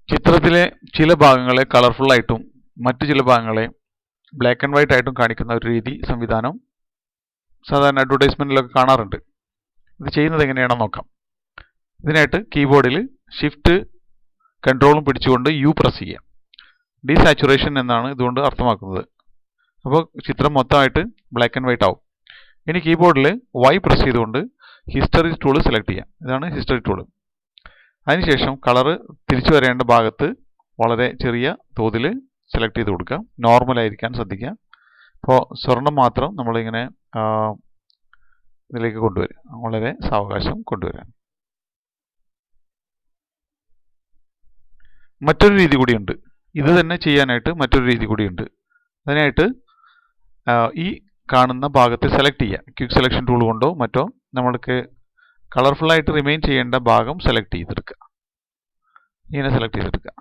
ചിത്രത്തിലെ ചില ഭാഗങ്ങളെ കളർഫുൾ ആയിട്ടും മറ്റു ചില ഭാഗങ്ങളെ ബ്ലാക്ക് ആൻഡ് വൈറ്റ് ആയിട്ടും കാണിക്കുന്ന ഒരു രീതി സംവിധാനം സാധാരണ അഡ്വർടൈസ്മെന്റിലൊക്കെ കാണാറുണ്ട്. ഇത് ചെയ്യുന്നത് എങ്ങനെയാണെന്ന് നോക്കാം. ഇതിനായിട്ട് കീബോർഡിൽ ഷിഫ്റ്റ് കൺട്രോളും പിടിച്ചുകൊണ്ട് യു പ്രസ് ചെയ്യാം. ഡീസാച്ചുറേഷൻ എന്നാണ് ഇതുകൊണ്ട് അർത്ഥമാക്കുന്നത്. അപ്പോൾ ചിത്രം മൊത്തമായിട്ട് ബ്ലാക്ക് ആൻഡ് വൈറ്റ് ആവും. ഇനി കീബോർഡിൽ വൈ പ്രസ് ചെയ്തുകൊണ്ട് ഹിസ്റ്ററി ടൂൾ സെലക്ട് ചെയ്യാം. ഇതാണ് ഹിസ്റ്ററി ടൂൾ. അതിനുശേഷം കളറ് തിരിച്ചു വരേണ്ട ഭാഗത്ത് വളരെ ചെറിയ തോതിൽ സെലക്ട് ചെയ്ത് കൊടുക്കുക. നോർമലായിരിക്കാൻ ശ്രദ്ധിക്കുക. അപ്പോൾ സ്വർണം മാത്രം നമ്മളിങ്ങനെ ഇതിലേക്ക് കൊണ്ടുവരിക, വളരെ സാവകാശം കൊണ്ടുവരാൻ. മറ്റൊരു രീതി കൂടിയുണ്ട്. ഇത് തന്നെ ചെയ്യാനായിട്ട് മറ്റൊരു രീതി കൂടിയുണ്ട്. അതിനായിട്ട് ഈ കാണുന്ന ഭാഗത്ത് സെലക്ട് ചെയ്യുക. ക്വിക്ക് സെലക്ഷൻ ടൂൾ കൊണ്ടോ മറ്റോ നമ്മൾക്ക് കളർഫുള്ളായിട്ട് റിമെയിൻ ചെയ്യേണ്ട ഭാഗം സെലക്ട് ചെയ്തെടുക്കുക. ഇങ്ങനെ സെലക്ട് ചെയ്തെടുക്കുക.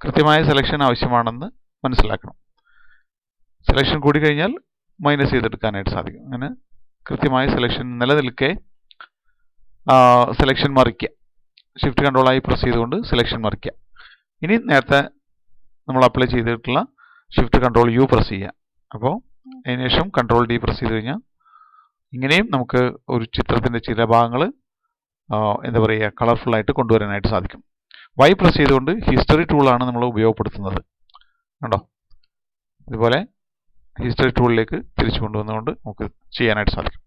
കൃത്യമായ സെലക്ഷൻ ആവശ്യമാണെന്ന് മനസ്സിലാക്കണം. സെലക്ഷൻ കൂടി കഴിഞ്ഞാൽ മൈനസ് ചെയ്തെടുക്കാനായിട്ട് സാധിക്കും. അങ്ങനെ കൃത്യമായ സെലക്ഷൻ നിലനിൽക്കെ സെലക്ഷൻ മറിക്കുക. ഷിഫ്റ്റ് കൺട്രോളായി പ്രസ് ചെയ്തുകൊണ്ട് സെലക്ഷൻ മറിക്കുക. ഇനി നേരത്തെ നമ്മൾ അപ്ലൈ ചെയ്തിട്ടുള്ള ഷിഫ്റ്റ് കൺട്രോൾ യു പ്രസ് ചെയ്യുക. അപ്പോൾ അതിനുശേഷം കൺട്രോൾ ഡി പ്രസ് ചെയ്ത് കഴിഞ്ഞാൽ ഇങ്ങനെയും നമുക്ക് ഒരു ചിത്രത്തിൻ്റെ ചില ഭാഗങ്ങൾ എന്താ പറയുക കളർഫുള്ളായിട്ട് കൊണ്ടുവരാനായിട്ട് സാധിക്കും. വൈ പ്രസ് ചെയ്തുകൊണ്ട് ഹിസ്റ്ററി ടൂളാണ് നമ്മൾ ഉപയോഗപ്പെടുത്തുന്നത്. കണ്ടോ, ഇതുപോലെ ഹിസ്റ്ററി ടൂളിലേക്ക് തിരിച്ചു കൊണ്ടുവന്നുകൊണ്ട് നമുക്ക് ചെയ്യാനായിട്ട് സാധിക്കും.